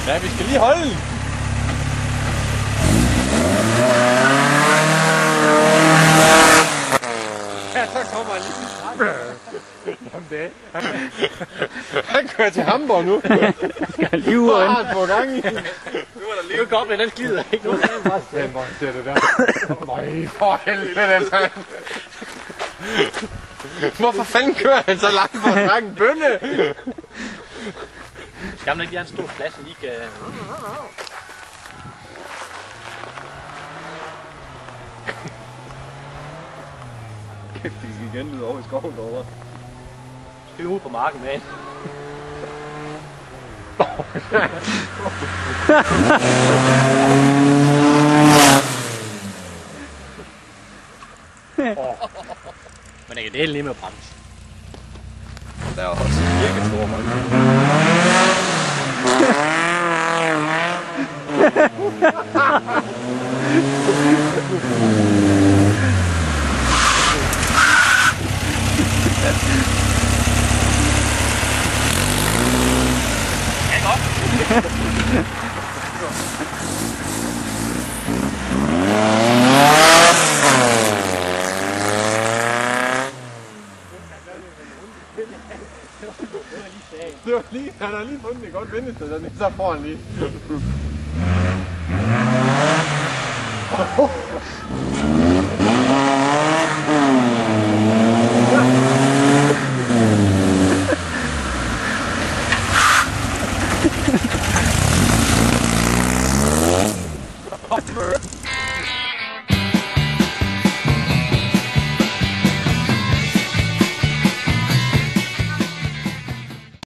Ja, vi skal lige holde den. Ja, så kommer han lige. Jamen det. Han kører til Hamburg nu. Jeg lige ude og han får gang i. Nu er der lige godt, den skider ikke. Nu er den bare den. Hvor ser det der. Nej, for helvede, altså. Hvorfor fanden kører han så langt for at trække en bønne? Skal man ikke lige have en stor plads, så lige kan... Kæft, de gik igen ud over i skoven derovre. Skal vi ud på marken med. Men jeg kan dele lige med at bremse. Der er også virkelig stor mand. Ja, godt. Det var lige, han har lige fundet et godt vendested, så får han lige.